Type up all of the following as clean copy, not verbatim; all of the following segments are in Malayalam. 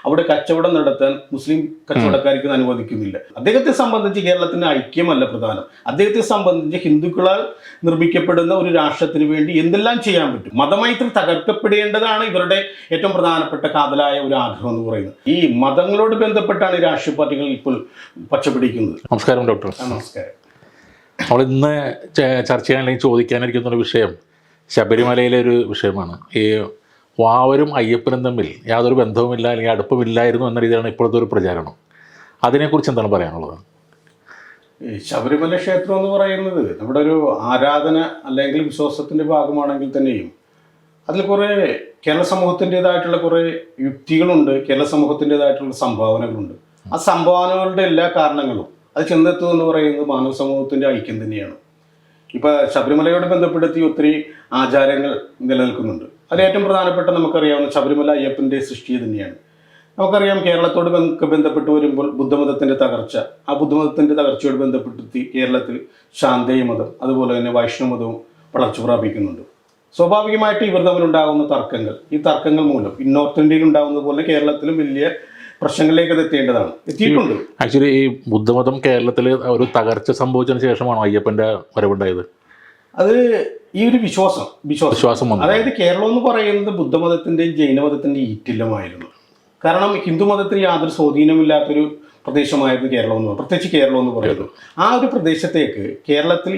അവിടെ കച്ചവടം നടത്താൻ മുസ്ലിം കച്ചവടക്കാർക്ക് അനുവദിക്കുന്നില്ല. അദ്ദേഹത്തെ സംബന്ധിച്ച് കേരളത്തിന് ഐക്യമല്ല പ്രധാനം. അദ്ദേഹത്തെ സംബന്ധിച്ച് ഹിന്ദുക്കളാൽ നിർമ്മിക്കപ്പെടുന്ന ഒരു രാഷ്ട്രത്തിന് വേണ്ടി എന്തെല്ലാം ചെയ്യാൻ പറ്റും. മതമൈത്രി തകർക്കപ്പെടേണ്ടതാണ് ഇവരുടെ ഏറ്റവും പ്രധാനപ്പെട്ട കാതലായ ഒരു ആഗ്രഹം എന്ന് പറയുന്നത്. ഈ മതങ്ങളോട് ബന്ധപ്പെട്ടാണ് ഈ രാഷ്ട്രീയ പാർട്ടികൾ ഇപ്പോൾ പച്ചപിടിക്കുന്നത്. നമസ്കാരം ഡോക്ടർ. നമസ്കാരം. നമ്മൾ ഇന്ന് ചർച്ച ചെയ്യാൻ അല്ലെങ്കിൽ ചോദിക്കാനിരിക്കുന്ന ഒരു വിഷയം ശബരിമലയിലെ ഒരു വിഷയമാണ്. ഈ വാവരും അയ്യപ്പനും തമ്മിൽ യാതൊരു ബന്ധവുമില്ല അല്ലെങ്കിൽ അടുപ്പമില്ലായിരുന്നു എന്ന രീതിയിലാണ് ഇപ്പോഴത്തെ ഒരു പ്രചാരണം. അതിനെക്കുറിച്ച് എന്താണ് പറയാനുള്ളത്? ശബരിമല ക്ഷേത്രം എന്ന് പറയുന്നത് നമ്മുടെ ഒരു ആരാധന അല്ലെങ്കിൽ വിശ്വാസത്തിൻ്റെ ഭാഗമാണെങ്കിൽ തന്നെയും അതിൽ കുറേ കേരള സമൂഹത്തിൻ്റെതായിട്ടുള്ള കുറേ യുക്തികളുണ്ട്, കേരള സമൂഹത്തിൻ്റെതായിട്ടുള്ള സംഭാവനകളുണ്ട്. ആ സംഭാവനകളുടെ എല്ലാ കാരണങ്ങളും അത് ചെന്നെത്തുമെന്ന് പറയുന്നത് മാനവ സമൂഹത്തിൻ്റെ ഐക്യം തന്നെയാണ്. ഇപ്പോൾ ശബരിമലയോട് ബന്ധപ്പെടുത്തി ഒത്തിരി ആചാരങ്ങൾ നിലനിൽക്കുന്നുണ്ട്. അതിൽ ഏറ്റവും പ്രധാനപ്പെട്ട നമുക്കറിയാവുന്ന ശബരിമല അയ്യപ്പൻ്റെ സൃഷ്ടി തന്നെയാണ്. നമുക്കറിയാം കേരളത്തോട് ബന്ധപ്പെട്ട് വരുമ്പോൾ ബുദ്ധമതത്തിൻ്റെ തകർച്ച, ആ ബുദ്ധമതത്തിൻ്റെ തകർച്ചയോട് ബന്ധപ്പെടുത്തി കേരളത്തിൽ ശാന്തേയ മതം അതുപോലെ തന്നെ വൈഷ്ണവ മതവും വളർച്ച പ്രാപിക്കുന്നുണ്ട്. സ്വാഭാവികമായിട്ട് ഇവർ തമ്മിലുണ്ടാകുന്ന തർക്കങ്ങൾ, ഈ തർക്കങ്ങൾ മൂലം നോർത്ത് ഇന്ത്യയിൽ ഉണ്ടാകുന്നത് പോലെ കേരളത്തിലും വലിയ പ്രശ്നങ്ങളിലേക്ക് അത് എത്തിയിട്ടുണ്ട്. ആക്ച്വലി ഈ ബുദ്ധമതം കേരളത്തിൽ ഒരു തകർച്ച സംഭവിച്ചതിന് ശേഷമാണോ അയ്യപ്പൻ്റെ വരവുണ്ടായത്? അത് ഈ ഒരു വിശ്വാസം അതായത് കേരളം എന്ന് പറയുന്നത് ബുദ്ധമതത്തിൻ്റെയും ജൈനമതത്തിൻ്റെയും ഈറ്റില്ലമായിരുന്നു. കാരണം ഹിന്ദുമതത്തിന് യാതൊരു സ്വാധീനമില്ലാത്തൊരു പ്രദേശമായിരുന്നു കേരളം എന്ന് പറയുന്നത്, പ്രത്യേകിച്ച് കേരളം എന്ന് പറയുന്നത്. ആ ഒരു പ്രദേശത്തേക്ക് കേരളത്തിൽ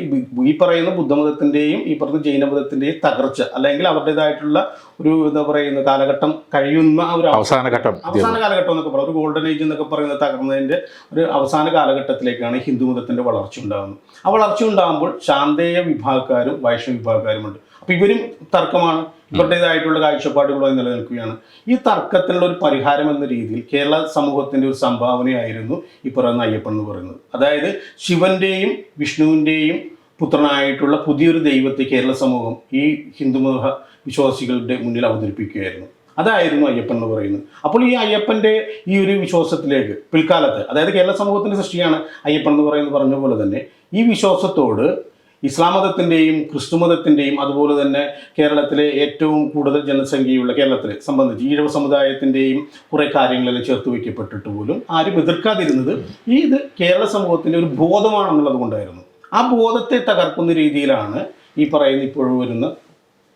ഈ പറയുന്ന ബുദ്ധമതത്തിൻ്റെയും ഈ പറയുന്ന ജൈനമതത്തിൻ്റെയും തകർച്ച അല്ലെങ്കിൽ അവരുടേതായിട്ടുള്ള ഒരു എന്താ പറയുന്ന കാലഘട്ടം കഴിയുന്ന ഒരു അവസാന കാലഘട്ടം എന്നൊക്കെ പറയുന്നത്, ഒരു ഗോൾഡൻ ഏജ് എന്നൊക്കെ പറയുന്നത് തകർന്നതിൻ്റെ ഒരു അവസാന കാലഘട്ടത്തിലേക്കാണ് ഹിന്ദുമതത്തിൻ്റെ വളർച്ച ഉണ്ടാകുന്നത്. ആ വളർച്ച ഉണ്ടാകുമ്പോൾ ശാന്തേയ വിഭാഗക്കാരും വൈഷ്ണവ വിഭാഗക്കാരുമുണ്ട്. അപ്പോൾ ഇവരും തർക്കമാണ്, ഇവരുടേതായിട്ടുള്ള കാഴ്ചപ്പാടുകളായി നിലനിൽക്കുകയാണ്. ഈ തർക്കത്തിനുള്ള ഒരു പരിഹാരം എന്ന രീതിയിൽ കേരള സമൂഹത്തിൻ്റെ ഒരു സംഭാവനയായിരുന്നു ഈ പറയുന്ന അയ്യപ്പൻ എന്ന് പറയുന്നത്. അതായത് ശിവന്റെയും വിഷ്ണുവിൻ്റെയും പുത്രനായിട്ടുള്ള പുതിയൊരു ദൈവത്തെ കേരള സമൂഹം ഈ ഹിന്ദുമത വിശ്വാസികളുടെ മുന്നിൽ അവതരിപ്പിക്കുകയായിരുന്നു. അതായിരുന്നു അയ്യപ്പൻ എന്ന് പറയുന്നത്. അപ്പോൾ ഈ അയ്യപ്പൻ്റെ ഈ ഒരു വിശ്വാസത്തിലേക്ക് പിൽക്കാലത്ത്, അതായത് കേരള സമൂഹത്തിൻ്റെ സൃഷ്ടിയാണ് അയ്യപ്പൻ എന്ന് പറയുന്നത് പറഞ്ഞ പോലെ തന്നെ, ഈ വിശ്വാസത്തോട് ഇസ്ലാം മതത്തിൻ്റെയും ക്രിസ്തു മതത്തിൻ്റെയും അതുപോലെ തന്നെ കേരളത്തിലെ ഏറ്റവും കൂടുതൽ ജനസംഖ്യയുള്ള കേരളത്തിലെ സംബന്ധിച്ച് ഈഴവ സമുദായത്തിൻ്റെയും കുറേ കാര്യങ്ങളെല്ലാം ചേർത്ത് വയ്ക്കപ്പെട്ടിട്ട് പോലും ആരും എതിർക്കാതിരുന്നത് ഇത് കേരള സമൂഹത്തിൻ്റെ ഒരു ബോധമാണെന്നുള്ളത് കൊണ്ടായിരുന്നു. ആ ബോധത്തെ തകർക്കുന്ന രീതിയിലാണ് ഈ പറയുന്ന ഇപ്പോഴും വരുന്ന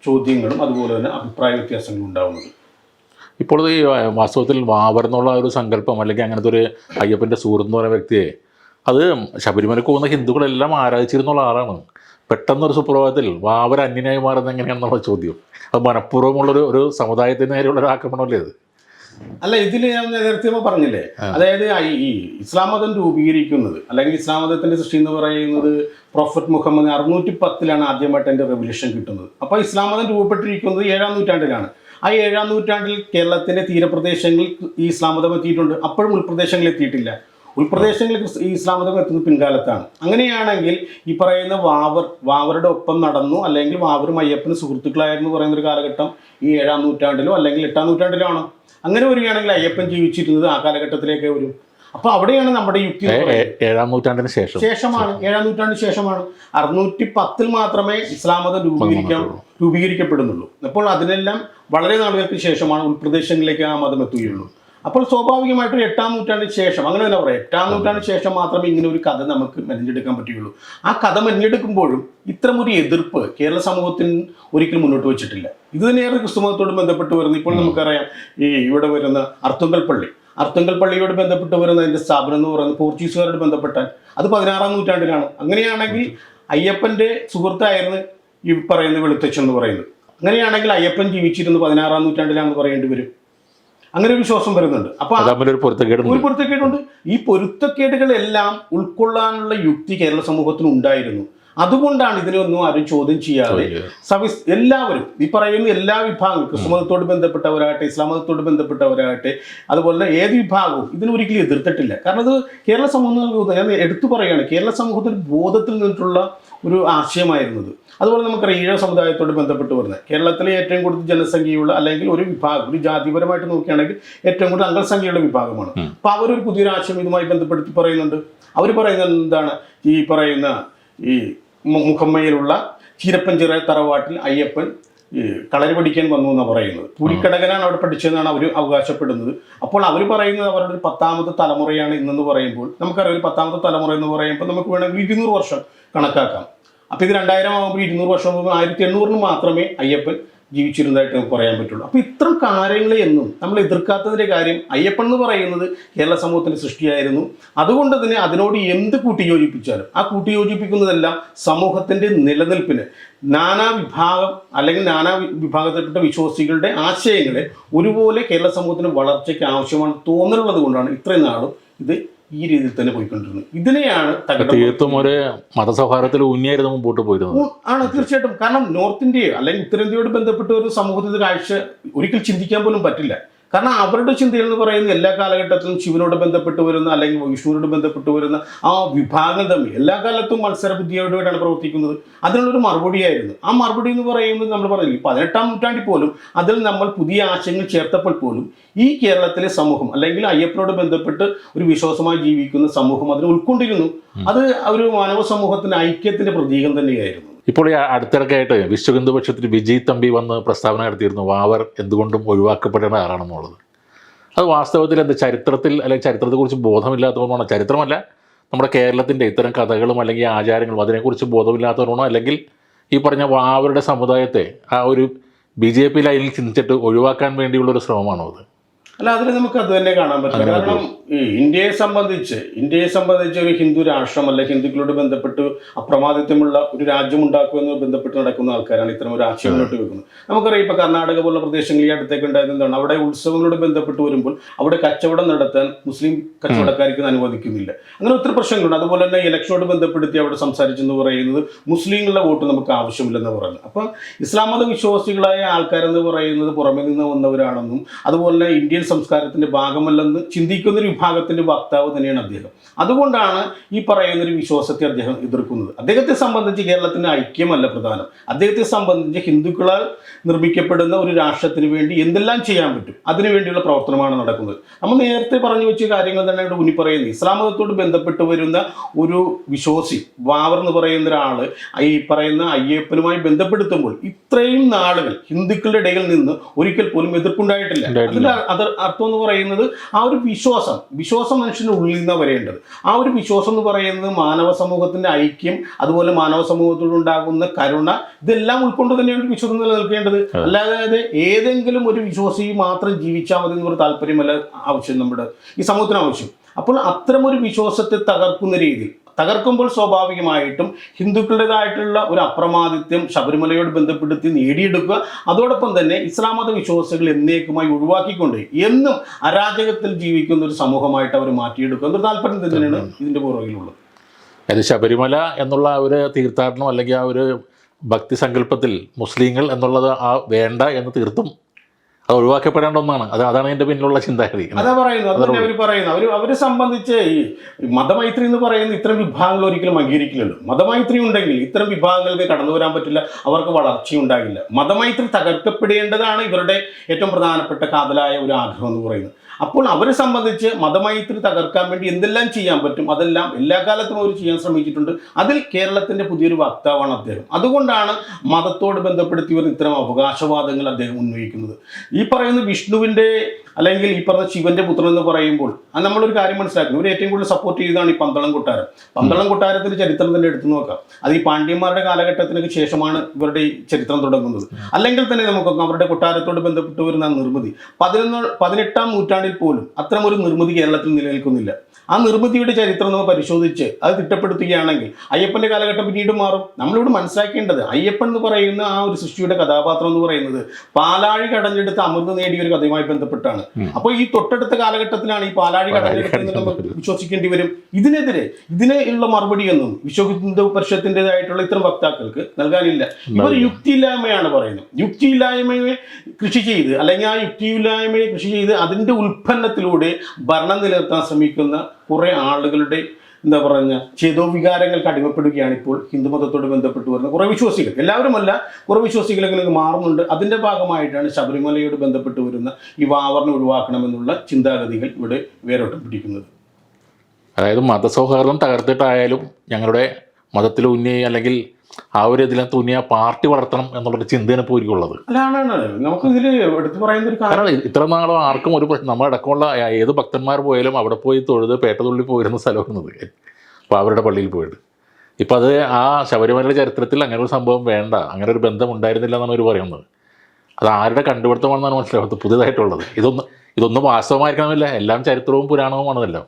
ചോദ്യങ്ങളും അതുപോലെ തന്നെ അഭിപ്രായ വ്യത്യാസങ്ങളും ഉണ്ടാകുന്നത്. ഇപ്പോൾ ഈ വാസ്തവത്തിൽ വാവർ എന്നുള്ള ഒരു സങ്കല്പം അല്ലെങ്കിൽ അങ്ങനത്തെ ഒരു അയ്യപ്പൻ്റെ സുഹൃത്ത് എന്ന് പറയുന്ന വ്യക്തിയെ അത് ശബരിമലക്ക് പോകുന്ന ഹിന്ദുക്കളെല്ലാം ആരാധിച്ചിരുന്നുള്ള ആളാണ്. പെട്ടെന്നൊരു സുപ്രഭാതത്തിൽ വാവർ അന്യനായി മാറുന്നത് എങ്ങനെയാണെന്നുള്ള ചോദ്യം, അത് മനഃപൂർവ്വമുള്ളൊരു ഒരു സമുദായത്തിന് നേരെയുള്ള ഒരു ആക്രമണമല്ലേ അത്? അല്ല, ഇതിൽ ഞാൻ നേരത്തെ പറഞ്ഞില്ലേ, അതായത് ഈ ഇസ്ലാം മതം രൂപീകരിക്കുന്നത് അല്ലെങ്കിൽ ഇസ്ലാം മതത്തിന്റെ സൃഷ്ടി എന്ന് പറയുന്നത് പ്രൊഫറ്റ് മുഹമ്മദ് 610 ആദ്യമായിട്ട് അതിന്റെ റെവല്യൂഷൻ കിട്ടുന്നത്. അപ്പോൾ ഇസ്ലാം മതം രൂപപ്പെട്ടിരിക്കുന്നത് 7-ാം നൂറ്റാണ്ടിലാണ്. ആ 7-ാം നൂറ്റാണ്ടിൽ കേരളത്തിന്റെ തീരപ്രദേശങ്ങളിൽ ഈ ഇസ്ലാം മതം എത്തിയിട്ടുണ്ട്. അപ്പോഴും ഉൾപ്രദേശങ്ങളിൽ എത്തിയിട്ടില്ല. ഉൾപ്രദേശങ്ങളിൽ ഈ ഇസ്ലാം മതം എത്തുന്നത് പിൻകാലത്താണ്. അങ്ങനെയാണെങ്കിൽ ഈ പറയുന്ന വാവറുടെ ഒപ്പം നടന്നു അല്ലെങ്കിൽ വാവരും അയ്യപ്പനും സുഹൃത്തുക്കളായിരുന്നു പറയുന്നൊരു കാലഘട്ടം ഈ 7-ാം നൂറ്റാണ്ടിലോ അല്ലെങ്കിൽ 8-ാം നൂറ്റാണ്ടിലോ ആണ്. അങ്ങനെ വരികയാണെങ്കിൽ അയ്യപ്പൻ ജീവിച്ചിരുന്നത് ആ കാലഘട്ടത്തിലേക്ക് വരും. അപ്പോൾ അവിടെയാണ് നമ്മുടെ യുക്തി. 7-ാം നൂറ്റാണ്ടിന് ശേഷമാണ് 7-ാം നൂറ്റാണ്ടിന് ശേഷമാണ്. 610 മാത്രമേ ഇസ്ലാം മതം രൂപീകരിക്കപ്പെടുന്നുള്ളൂ. അപ്പോൾ അതിനെല്ലാം വളരെ നാളുകൾക്ക് ശേഷമാണ് ഉൾപ്രദേശങ്ങളിലേക്ക് ആ മതം എത്തുകയുള്ളൂ. അപ്പോൾ സ്വാഭാവികമായിട്ടും 8-ാം നൂറ്റാണ്ടിന് ശേഷം, അങ്ങനെ തന്നെ പറയാം, 8-ാം നൂറ്റാണ്ടിന് ശേഷം മാത്രമേ ഇങ്ങനെ ഒരു കഥ നമുക്ക് മെനഞ്ഞെടുക്കാൻ പറ്റുകയുള്ളൂ. ആ കഥ മെനഞ്ഞെടുക്കുമ്പോഴും ഇത്തരമൊരു എതിർപ്പ് കേരള സമൂഹത്തിന് ഒരിക്കലും മുന്നോട്ട് വെച്ചിട്ടില്ല. ഇത് തന്നെയാണ് ക്രിസ്തുമതത്തോട് ബന്ധപ്പെട്ട് വരുന്നത്. ഇപ്പോൾ നമുക്കറിയാം ഈ ഇവിടെ വരുന്ന അർത്തുങ്കൽ പള്ളിയോട് ബന്ധപ്പെട്ട് വരുന്ന അതിൻ്റെ സ്ഥാപനം എന്ന് പറയുന്നത് പോർച്ചുഗീസുകാരോട് ബന്ധപ്പെട്ടാൽ അത് 16-ാം നൂറ്റാണ്ടിലാണ്. അങ്ങനെയാണെങ്കിൽ അയ്യപ്പൻ്റെ സുഹൃത്തായിരുന്നു ഈ പറയുന്ന വെളുത്തച്ഛൻ എന്ന് പറയുന്നത്. അങ്ങനെയാണെങ്കിൽ അയ്യപ്പൻ ജീവിച്ചിരുന്നത് 16-ാം നൂറ്റാണ്ടിലാണെന്ന് പറയേണ്ടി വരും. അങ്ങനെ ഒരു വിശ്വാസം വരുന്നുണ്ട്. അപ്പോൾ ഒരു പൊരുത്തക്കേടുണ്ട്. ഈ പൊരുത്തക്കേടുകളെല്ലാം ഉൾക്കൊള്ളാനുള്ള യുക്തി കേരള സമൂഹത്തിന് ഉണ്ടായിരുന്നു. അതുകൊണ്ടാണ് ഇതിനൊന്നും ആരും ചോദ്യം ചെയ്യാതെ എല്ലാവരും ഈ പറയുന്ന എല്ലാ വിഭാഗങ്ങളും, ക്രിസ്തുമതത്തോട് ബന്ധപ്പെട്ടവരാകട്ടെ ഇസ്ലാം മതത്തോട് ബന്ധപ്പെട്ടവരാകട്ടെ അതുപോലെ ഏത് വിഭാഗവും ഇതിനൊരിക്കലും എതിർത്തിട്ടില്ല. കാരണം അത് കേരള സമൂഹം, ഞാൻ എടുത്തു പറയുകയാണ്, കേരള സമൂഹത്തിന് ബോധത്തിൽ നിന്നിട്ടുള്ള ഒരു ആശയമായിരുന്നത്. അതുപോലെ നമുക്കറിയാം ഈഴവ സമുദായത്തോട് ബന്ധപ്പെട്ട് വരുന്നത് കേരളത്തിലെ ഏറ്റവും കൂടുതൽ ജനസംഖ്യയുള്ള അല്ലെങ്കിൽ ഒരു വിഭാഗം, ഒരു ജാതിപരമായിട്ട് നോക്കുകയാണെങ്കിൽ ഏറ്റവും കൂടുതൽ അംഗസംഖ്യയുള്ള വിഭാഗമാണ്. അപ്പോൾ അവരൊരു പുതിയൊരു ആശയം ഇതുമായി ബന്ധപ്പെടുത്തി പറയുന്നുണ്ട്. അവർ പറയുന്നത് എന്താണ്, ഈ പറയുന്ന ഈ മുഖമ്മയിലുള്ള ചീരപ്പഞ്ചിറ തറവാട്ടിൽ അയ്യപ്പൻ ഈ കളരി പഠിക്കാൻ വന്നു എന്നാണ് പറയുന്നത്. പൂരിക്കടകനാണ് അവിടെ പഠിച്ചതെന്നാണ് അവർ അവകാശപ്പെടുന്നത്. അപ്പോൾ അവർ പറയുന്നത് അവരുടെ ഒരു 10ാമത്തെ തലമുറയാണ് ഇന്നെന്ന് പറയുമ്പോൾ നമുക്കറിയാം ഒരു 10ാമത്തെ തലമുറ എന്ന് പറയുമ്പോൾ നമുക്ക് വേണമെങ്കിൽ 200 വർഷം കണക്കാക്കാം. അപ്പോൾ ഇത് 2000 ആകുമ്പോൾ 200 വർഷം മുമ്പ് 1800 മാത്രമേ അയ്യപ്പൻ ജീവിച്ചിരുന്നതായിട്ട് നമുക്ക് പറയാൻ പറ്റുള്ളൂ. അപ്പോൾ ഇത്തരം കാര്യങ്ങളെയൊന്നും നമ്മൾ എതിർക്കാത്തതിൻ്റെ കാര്യം അയ്യപ്പൻ എന്ന് പറയുന്നത് കേരള സമൂഹത്തിൻ്റെ സൃഷ്ടിയായിരുന്നു. അതുകൊണ്ട് തന്നെ അതിനോട് എന്ത് കൂട്ടിയോജിപ്പിച്ചാലും ആ കൂട്ടിയോജിപ്പിക്കുന്നതെല്ലാം സമൂഹത്തിൻ്റെ നിലനിൽപ്പിന് നാനാ വിഭാഗം അല്ലെങ്കിൽ നാനാ വിഭാഗത്തിൽപ്പെട്ട വിശ്വാസികളുടെ ആശയങ്ങളെ ഒരുപോലെ കേരള സമൂഹത്തിന് വളർച്ചയ്ക്ക് ആവശ്യമാണ് തോന്നലുള്ളത് കൊണ്ടാണ് ഇത്രയും നാളും ഇത് ഈ രീതിയിൽ തന്നെ പോയിക്കൊണ്ടിരുന്നത്. ഇതിനെയാണ് തീർത്തും ഒരു മതസൗഹാർദ്ദത്തിൽ ഊന്നിയായിരുന്നു മുമ്പോട്ട് പോയിരുന്നത്. ആണ് തീർച്ചയായിട്ടും. കാരണം നോർത്ത് ഇന്ത്യയോ അല്ലെങ്കിൽ ഉത്തരേന്ത്യയോട് ബന്ധപ്പെട്ട ഒരു സമൂഹത്തിന്റെ കാഴ്ച ഒരിക്കൽ ചിന്തിക്കാൻ പോലും പറ്റില്ല. കാരണം അവരുടെ ചിന്തയിൽ എന്ന് പറയുന്നത് എല്ലാ കാലഘട്ടത്തിലും ശിവനോട് ബന്ധപ്പെട്ട് വരുന്ന അല്ലെങ്കിൽ വിഷ്ണുവിനോട് ബന്ധപ്പെട്ട് വരുന്ന ആ വിഭാഗങ്ങൾ തമ്മിൽ എല്ലാ കാലത്തും മത്സര ബുദ്ധിയോടുകൂടിയാണ് പ്രവർത്തിക്കുന്നത്. അതിനുള്ളൊരു മറുപടിയായിരുന്നു. ആ മറുപടി എന്ന് പറയുന്നത് നമ്മൾ പറഞ്ഞില്ല 18ാം നൂറ്റാണ്ടിൽ പോലും അതിൽ നമ്മൾ പുതിയ ആശയങ്ങൾ ചേർത്തപ്പോൾ പോലും ഈ കേരളത്തിലെ സമൂഹം അല്ലെങ്കിൽ അയ്യപ്പനോട് ബന്ധപ്പെട്ട് ഒരു വിശ്വാസമായി ജീവിക്കുന്ന സമൂഹം അതിനെ ഉൾക്കൊണ്ടിരുന്നു. അത് ഒരു മാനവ സമൂഹത്തിന്റെ ഐക്യത്തിന്റെ പ്രതീകം തന്നെയായിരുന്നു. ഇപ്പോൾ ഈ അടുത്തിടയ്ക്കായിട്ട് വിശ്വ ഹിന്ദു പക്ഷത്തിൽ വിജയ് തമ്പി വന്ന് പ്രസ്താവന നടത്തിയിരുന്നു വാവർ എന്തുകൊണ്ടും ഒഴിവാക്കപ്പെടേണ്ട ആളാണെന്നുള്ളത്. അത് വാസ്തവത്തിൽ എന്താ ചരിത്രത്തിൽ അല്ലെങ്കിൽ ചരിത്രത്തെക്കുറിച്ച് ബോധമില്ലാത്തതുകൊണ്ടാണോ? ചരിത്രമല്ല, നമ്മുടെ കേരളത്തിൻ്റെ ഇത്തരം കഥകളും അല്ലെങ്കിൽ ആചാരങ്ങളും അതിനെക്കുറിച്ച് ബോധമില്ലാത്തവരാണോ? അല്ലെങ്കിൽ ഈ പറഞ്ഞ വാവരുടെ സമുദായത്തെ ആ ഒരു BJP ലൈനിൽ ചിന്തിച്ചിട്ട് ഒഴിവാക്കാൻ വേണ്ടിയുള്ളൊരു ശ്രമമാണോ അത്? അല്ല, അതിൽ നമുക്ക് അത് തന്നെ കാണാൻ പറ്റില്ല. കാരണം ഈ ഇന്ത്യയെ സംബന്ധിച്ച് ഒരു ഹിന്ദു രാഷ്ട്രം അല്ലെ ഹിന്ദുക്കളോട് ബന്ധപ്പെട്ട് അപ്രമാദിത്വമുള്ള ഒരു രാജ്യം ഉണ്ടാക്കുമെന്ന് ബന്ധപ്പെട്ട് നടക്കുന്ന ആൾക്കാരാണ് ഇത്തരം ഒരു ആശയം മുന്നോട്ട് വെക്കുന്നത്. നമുക്കറിയാം ഇപ്പോൾ കർണാടക പോലുള്ള പ്രദേശങ്ങളിൽ ഈ അടുത്തേക്ക് ഉണ്ടായത് എന്താണ്, അവിടെ ഉത്സവങ്ങളോട് ബന്ധപ്പെട്ട് വരുമ്പോൾ അവിടെ കച്ചവടം നടത്താൻ മുസ്ലിം കച്ചവടക്കാർക്ക് അനുവദിക്കുന്നില്ല. അങ്ങനെ ഒത്തിരി പ്രശ്നങ്ങളുണ്ട്. അതുപോലെ തന്നെ ഇലക്ഷനോട് ബന്ധപ്പെടുത്തി അവിടെ സംസാരിച്ചെന്ന് പറയുന്നത് മുസ്ലിങ്ങളുടെ വോട്ട് നമുക്ക് ആവശ്യമില്ലെന്ന് പറയുന്നത്. അപ്പം ഇസ്ലാം മത വിശ്വാസികളായ ആൾക്കാരെന്ന് പറയുന്നത് പുറമെ നിന്ന് വന്നവരാണെന്നും അതുപോലെ തന്നെ ഇന്ത്യൻ സംസ്കാരത്തിന്റെ ഭാഗമല്ലെന്ന് ചിന്തിക്കുന്ന ഒരു വിഭാഗത്തിന്റെ വക്താവ് തന്നെയാണ് അദ്ദേഹം. അതുകൊണ്ടാണ് ഈ പറയുന്ന ഒരു വിശ്വാസത്തെ അദ്ദേഹം എതിർക്കുന്നത്. അദ്ദേഹത്തെ സംബന്ധിച്ച് കേരളത്തിന്റെ ഐക്യമല്ല പ്രധാനം. അദ്ദേഹത്തെ സംബന്ധിച്ച് ഹിന്ദുക്കളാൽ നിർമ്മിക്കപ്പെടുന്ന ഒരു രാഷ്ട്രത്തിന് വേണ്ടി എന്തെല്ലാം ചെയ്യാൻ പറ്റും അതിനുവേണ്ടിയുള്ള പ്രവർത്തനമാണ് നടക്കുന്നത്. നമ്മൾ നേരത്തെ പറഞ്ഞു വെച്ച കാര്യങ്ങൾ തന്നെ ഇവിടെ ഊന്നി പറയുന്നത്. ഇസ്ലാം മതത്തോട് ബന്ധപ്പെട്ട് വരുന്ന ഒരു വിശ്വാസി വാവർ എന്ന് പറയുന്ന ഒരാൾ ഈ പറയുന്ന അയ്യപ്പനുമായി ബന്ധപ്പെടുത്തുമ്പോൾ ഇത്രയും നാളുകൾ ഹിന്ദുക്കളുടെ ഇടയിൽ നിന്ന് ഒരിക്കൽ പോലും എതിർപ്പുണ്ടായിട്ടില്ല. അതിന്റെ അർത്ഥം എന്ന് പറയുന്നത് ആ ഒരു വിശ്വാസം മനുഷ്യന്റെ ഉള്ളിൽ നിന്ന് വരേണ്ടത്. ആ ഒരു വിശ്വാസം എന്ന് പറയുന്നത് മാനവ സമൂഹത്തിന്റെ ഐക്യം, അതുപോലെ മാനവ സമൂഹത്തോടുണ്ടാകുന്ന കരുണ, ഇതെല്ലാം ഉൾക്കൊണ്ട് തന്നെയാണ് വിശ്വാസം നിലനിൽക്കേണ്ടത്. അല്ലാതെ ഏതെങ്കിലും ഒരു വിശ്വാസി മാത്രം ജീവിച്ചാൽ മതി എന്നൊരു താല്പര്യമല്ല ആവശ്യം നമ്മുടെ ഈ സമൂഹത്തിന് ആവശ്യം. അപ്പോൾ അത്തരം ഒരു വിശ്വാസത്തെ തകർക്കുമ്പോൾ സ്വാഭാവികമായിട്ടും ഹിന്ദുക്കളുടേതായിട്ടുള്ള ഒരു അപ്രമാദിത്യം ശബരിമലയോട് ബന്ധപ്പെടുത്തി നേടിയെടുക്കുക. അതോടൊപ്പം തന്നെ ഇസ്ലാം മത വിശ്വാസികൾ എന്നേക്കുമായി ഒഴിവാക്കിക്കൊണ്ട് എന്നും അരാജകത്തിൽ ജീവിക്കുന്ന ഒരു സമൂഹമായിട്ട് അവർ മാറ്റിയെടുക്കുക എന്നൊരു താല്പര്യം തന്നെയാണ് ഇതിൻ്റെ പുറകിലുള്ളത്. അത് ശബരിമല എന്നുള്ള ഒരു തീർത്ഥാടനം അല്ലെങ്കിൽ ആ ഒരു ഭക്തി സങ്കല്പത്തിൽ മുസ്ലിങ്ങൾ എന്നുള്ളത് ആ വേണ്ട എന്ന് തീർത്തും അത് ഒഴിവാക്കപ്പെടേണ്ട ഒന്നാണ്. അതാണ് എൻ്റെ പിന്നിലുള്ള ചിന്താഗതി. അതാ പറയുന്നത്. അവരെ സംബന്ധിച്ച് ഈ മതമൈത്രി എന്ന് പറയുന്ന ഇത്തരം വിഭാഗങ്ങൾ ഒരിക്കലും അംഗീകരിക്കില്ലല്ലോ. മതമൈത്രി ഉണ്ടെങ്കിൽ ഇത്തരം വിഭാഗങ്ങൾക്ക് കടന്നു വരാൻ പറ്റില്ല, അവർക്ക് വളർച്ചയുണ്ടാകില്ല. മതമൈത്രി തകർക്കപ്പെടേണ്ടതാണ് ഇവരുടെ ഏറ്റവും പ്രധാനപ്പെട്ട കാതലായ ഒരു ആഗ്രഹം എന്ന് പറയുന്നത്. അപ്പോൾ അവരെ സംബന്ധിച്ച് മതമൈത്രി തകർക്കാൻ വേണ്ടി എന്തെല്ലാം ചെയ്യാൻ പറ്റും അതെല്ലാം എല്ലാ കാലത്തും അവർ ചെയ്യാൻ ശ്രമിച്ചിട്ടുണ്ട്. അതിൽ കേരളത്തിൻ്റെ പുതിയൊരു വക്താവാണ് അദ്ദേഹം. അതുകൊണ്ടാണ് മതത്തോട് ബന്ധപ്പെടുത്തി വരുന്ന ഇത്തരം അവകാശവാദങ്ങൾ അദ്ദേഹം ഉന്നയിക്കുന്നത്. ഈ പറയുന്ന വിഷ്ണുവിൻ്റെ അല്ലെങ്കിൽ ഈ പറഞ്ഞ ശിവന്റെ പുത്രൻ എന്ന് പറയുമ്പോൾ അത് നമ്മളൊരു കാര്യം മനസ്സിലാക്കുന്നു. ഇവർ ഏറ്റവും കൂടുതൽ സപ്പോർട്ട് ചെയ്തതാണ് ഈ പന്തളം കൊട്ടാരം. പന്തളം കൊട്ടാരത്തിന്റെ ചരിത്രം തന്നെ എടുത്തു നോക്കാം. അത് ഈ പാണ്ഡ്യന്മാരുടെ കാലഘട്ടത്തിന് ശേഷമാണ് ഇവരുടെ ഈ ചരിത്രം തുടങ്ങുന്നത്. അല്ലെങ്കിൽ തന്നെ നമുക്ക് അവരുടെ കൊട്ടാരത്തോട് ബന്ധപ്പെട്ട് വരുന്ന നിർമ്മിതി 18ാം നൂറ്റാണ്ടിൽ പോലും അത്തരം ഒരു നിർമ്മിതി കേരളത്തിൽ നിലനിൽക്കുന്നില്ല. ആ നിർമ്മിതിയുടെ ചരിത്രം നമ്മൾ പരിശോധിച്ച് അത് തിട്ടപ്പെടുത്തുകയാണെങ്കിൽ അയ്യപ്പന്റെ കാലഘട്ടം പിന്നീട് മാറും. നമ്മളിവിടെ മനസ്സിലാക്കേണ്ടത് അയ്യപ്പൻ എന്ന് പറയുന്ന ആ ഒരു സൃഷ്ടിയുടെ കഥാപാത്രം എന്ന് പറയുന്നത് പാലാഴി കടഞ്ഞെടുത്ത് അമൃത് നേടിയ ഒരു കഥയുമായി ബന്ധപ്പെട്ടാണ്. അപ്പോൾ ഈ തൊട്ടടുത്ത കാലഘട്ടത്തിലാണ് ഈ പാലാഴി കടഞ്ഞെടുത്ത് നമ്മൾ വിശ്വസിക്കേണ്ടി വരും. ഇതിനുള്ള മറുപടിയൊന്നും വിശ്വ ഹിന്ദു പരിഷത്തിൻ്റെതായിട്ടുള്ള ഇത്തരം വക്താക്കൾക്ക് നൽകാനില്ല. ഇവർ യുക്തിയില്ലായ്മയാണ് പറയുന്നത്. യുക്തിയില്ലായ്മയെ കൃഷി ചെയ്ത് അല്ലെങ്കിൽ ആ യുക്തിയില്ലായ്മയെ കൃഷി ചെയ്ത് അതിൻ്റെ ഉൽപ്പന്നത്തിലൂടെ ഭരണം നിലനിർത്താൻ ശ്രമിക്കുന്ന കുറെ ആളുകളുടെ എന്താ പറഞ്ഞ ചേതോവികാരങ്ങൾക്ക് അടിമപ്പെടുകയാണ് ഇപ്പോൾ ഹിന്ദുമതത്തോട് ബന്ധപ്പെട്ട് വരുന്ന കുറേ വിശ്വാസികൾ. എല്ലാവരുമല്ല, കുറേ വിശ്വാസികളെങ്കിലും മാറുന്നുണ്ട്. അതിൻ്റെ ഭാഗമായിട്ടാണ് ശബരിമലയോട് ബന്ധപ്പെട്ട് വരുന്ന ഈ വാവറിനെ ഒഴിവാക്കണമെന്നുള്ള ചിന്താഗതികൾ ഇവിടെ വേരോട്ടം പിടിക്കുന്നത്. അതായത് മതസൗഹാർദ്ദം തകർത്തിട്ടായാലും ഞങ്ങളുടെ മതത്തിൽ അല്ലെങ്കിൽ ആ ഒരു ഇതിലെ തുനിയ പാർട്ടി വളർത്തണം എന്നുള്ളൊരു ചിന്തയാണ് ഇപ്പോൾ ഉള്ളത്. അതാണ് നമുക്ക് ഇതിൽ എടുത്തു പറയുന്ന ഒരു കാരണം ഇത്ര നാളും ആർക്കും ഒരു പ്രശ്നം, നമ്മളടക്കമുള്ള ഏത് ഭക്തന്മാർ പോയാലും അവിടെ പോയി തൊഴുത് പേട്ടതുള്ളി പോയിരുന്ന സ്ഥലമാണത്, അപ്പോൾ അവരുടെ പള്ളിയിൽ പോയിട്ട്. ഇപ്പം അത് ആ ശബരിമലയുടെ ചരിത്രത്തിൽ അങ്ങനെ ഒരു സംഭവം വേണ്ട, അങ്ങനെ ഒരു ബന്ധം ഉണ്ടായിരുന്നില്ല എന്നാണ് അവർ പറയുന്നത്. അത് ആരുടെ കണ്ടുപിടുത്തമാണെന്നാണ് മനസ്സിലാവുന്നത് പുതിയതായിട്ടുള്ളത്. ഇതൊന്നും വാസ്തവമായിരിക്കണമില്ല, എല്ലാം ചരിത്രവും പുരാണവുമാണതല്ലോ.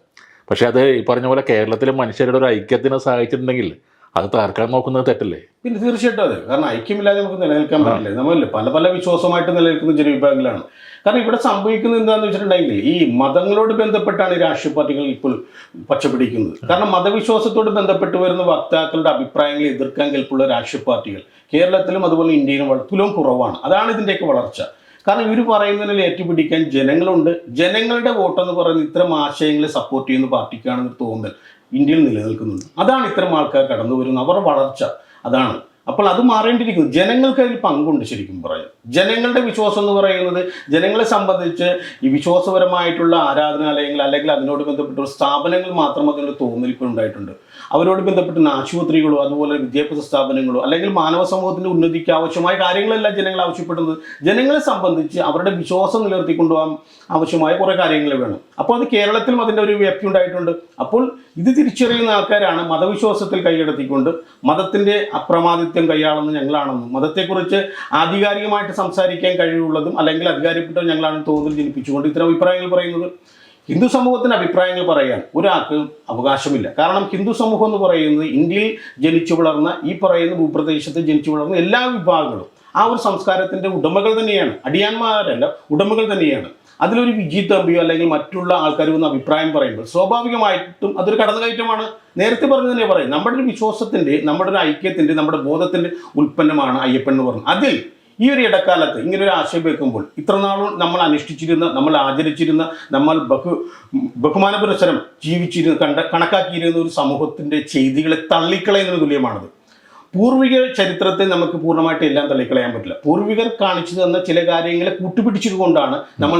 പക്ഷേ അത് ഈ പറഞ്ഞ പോലെ കേരളത്തിലെ മനുഷ്യരുടെ ഒരു ഐക്യത്തിനെ സഹായിച്ചിട്ടുണ്ടെങ്കിൽ അത് തകർക്കാൻ നോക്കുന്നത് തെറ്റല്ലേ? പിന്നെ തീർച്ചയായിട്ടും അതെ. കാരണം ഐക്യമില്ലാതെ നമുക്ക് നിലനിൽക്കാൻ പറ്റില്ല. നമ്മളല്ലേ പല വിശ്വാസമായിട്ട് നിലനിൽക്കുന്ന ജനവിഭാഗങ്ങളാണ്. കാരണം ഇവിടെ സംഭവിക്കുന്നത് എന്താണെന്ന് വെച്ചിട്ടുണ്ടെങ്കിൽ ഈ മതങ്ങളോട് ബന്ധപ്പെട്ടാണ് ഈ രാഷ്ട്രീയ പാർട്ടികൾ ഇപ്പോൾ പച്ചപിടിക്കുന്നത്. കാരണം മതവിശ്വാസത്തോട് ബന്ധപ്പെട്ട് വരുന്ന വക്താക്കളുടെ അഭിപ്രായങ്ങളെ എതിർക്കാൻ കെൽപ്പുള്ള രാഷ്ട്രീയ പാർട്ടികൾ കേരളത്തിലും അതുപോലെ ഇന്ത്യയിലും തുലവും കുറവാണ്. അതാണ് ഇതിൻ്റെയൊക്കെ വളർച്ച. കാരണം ഇവർ പറയുന്നതിൽ ഏറ്റുപിടിക്കാൻ ജനങ്ങളുണ്ട്. ജനങ്ങളുടെ വോട്ടെന്ന് പറയുന്നത് ഇത്തരം ആശയങ്ങളെ സപ്പോർട്ട് ചെയ്യുന്ന പാർട്ടിക്കാണെന്ന് തോന്നൽ ഇന്ത്യയിൽ നിലനിൽക്കുന്നുണ്ട്. അതാണ് ഇത്തരം ആൾക്കാർ കടന്നു വരുന്നത്, അവരുടെ വളർച്ച അതാണ്. അപ്പോൾ അത് മാറേണ്ടിയിരിക്കുന്നു. ജനങ്ങൾക്ക് അതിൽ പങ്കുണ്ട്. ശരിക്കും പറയാം, ജനങ്ങളുടെ വിശ്വാസം എന്ന് പറയുന്നത് ജനങ്ങളെ സംബന്ധിച്ച് ഈ വിശ്വാസപരമായിട്ടുള്ള ആരാധനാലയങ്ങൾ അല്ലെങ്കിൽ അതിനോട് ബന്ധപ്പെട്ട സ്ഥാപനങ്ങൾ മാത്രം അതിനുള്ള തോന്നലിപ്പോൾ ഉണ്ടായിട്ടുണ്ട്. അവരോട് ബന്ധപ്പെട്ട ആശുപത്രികളോ അതുപോലെ വിദ്യാഭ്യാസ സ്ഥാപനങ്ങളോ അല്ലെങ്കിൽ മാനവ സമൂഹത്തിൻ്റെ ഉന്നതിക്ക് ആവശ്യമായ കാര്യങ്ങളെല്ലാം ജനങ്ങൾ ആവശ്യപ്പെടുന്നത് ജനങ്ങളെ സംബന്ധിച്ച് അവരുടെ വിശ്വാസം നിലനിർത്തിക്കൊണ്ടുപോകാൻ ആവശ്യമായ കുറേ കാര്യങ്ങൾ വേണം. അപ്പോൾ അത് കേരളത്തിലും അതിൻ്റെ ഒരു വ്യാപ്തി ഉണ്ടായിട്ടുണ്ട്. അപ്പോൾ ഇത് തിരിച്ചറിയുന്ന ആൾക്കാരാണ് മതവിശ്വാസത്തിൽ കൈയടത്തിക്കൊണ്ട് മതത്തിൻ്റെ അപ്രമാദിത്യം കൈയാളുന്ന ഞങ്ങളാണെന്നും മതത്തെക്കുറിച്ച് ആധികാരികമായിട്ട് സംസാരിക്കാൻ കഴിവുള്ളതും അല്ലെങ്കിൽ അധികാരപ്പെട്ട ഞങ്ങളാണെന്ന് തോന്നൽ ജനിപ്പിച്ചുകൊണ്ട് ഇത്തരം അഭിപ്രായങ്ങൾ പറയുന്നത്. ഹിന്ദു സമൂഹത്തിന് അഭിപ്രായങ്ങൾ പറയാൻ ഒരാൾക്ക് അവകാശമില്ല. കാരണം ഹിന്ദു സമൂഹം എന്ന് പറയുന്നത് ഇന്ത്യയിൽ ജനിച്ചു വളർന്ന ഈ പറയുന്ന ഭൂപ്രദേശത്ത് ജനിച്ചു വളർന്ന എല്ലാ വിഭാഗങ്ങളും ആ ഒരു സംസ്കാരത്തിൻ്റെ ഉടമകൾ തന്നെയാണ്, അടിയാന്മാരല്ല, ഉടമകൾ തന്നെയാണ്. അതിലൊരു വിജി തമ്പിയോ അല്ലെങ്കിൽ മറ്റുള്ള ആൾക്കാർ വന്ന് അഭിപ്രായം പറയുമ്പോൾ സ്വാഭാവികമായിട്ടും അതൊരു കടന്നുകയറ്റമാണ്. നേരത്തെ പറഞ്ഞു തന്നെ പറയും, നമ്മുടെ ഒരു വിശ്വാസത്തിൻ്റെ, നമ്മുടെ ഒരു ഐക്യത്തിൻ്റെ, നമ്മുടെ ബോധത്തിൻ്റെ ഉൽപ്പന്നമാണ് അയ്യപ്പൻ എന്ന് പറഞ്ഞു. അതിൽ ഈ ഒരു ഇടക്കാലത്ത് ഇങ്ങനൊരു ആശയം വെക്കുമ്പോൾ ഇത്രനാളും നമ്മൾ അനുഷ്ഠിച്ചിരുന്ന, നമ്മൾ ആചരിച്ചിരുന്ന, നമ്മൾ ബഹുമാനപുരസരം കണക്കാക്കിയിരുന്ന ഒരു സമൂഹത്തിൻ്റെ ചെയ്തികളെ തള്ളിക്കളയുന്നതിന് തുല്യമാണത്. പൂർവിക ചരിത്രത്തെ നമുക്ക് പൂർണ്ണമായിട്ട് എല്ലാം തള്ളിക്കളയാൻ പറ്റില്ല. പൂർവികർ കാണിച്ചു തന്ന ചില കാര്യങ്ങളെ കൂട്ടുപിടിച്ചതുകൊണ്ടാണ് നമ്മൾ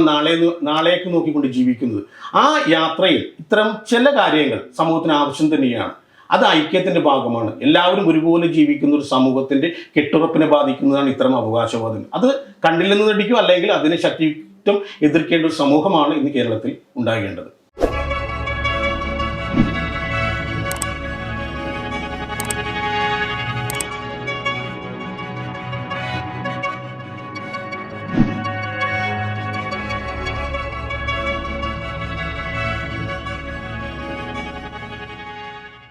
നാളേക്ക് നോക്കിക്കൊണ്ട് ജീവിക്കുന്നത്. ആ യാത്രയിൽ ഇത്തരം ചില കാര്യങ്ങൾ സമൂഹത്തിന് ആവശ്യം തന്നെയാണ്. അത് ഐക്യത്തിൻ്റെ ഭാഗമാണ്. എല്ലാവരും ഒരുപോലെ ജീവിക്കുന്ന ഒരു സമൂഹത്തിൻ്റെ കെട്ടുറപ്പിനെ ബാധിക്കുന്നതാണ് ഇത്തരം അവകാശവാദങ്ങൾ. അത് കണ്ടില്ലെന്ന് നടിക്കും, അല്ലെങ്കിൽ അതിനെ ശക്തിയുക്തം എതിർക്കേണ്ട ഒരു സമൂഹമാണ് ഇന്ന് കേരളത്തിൽ ഉണ്ടാകേണ്ടത്.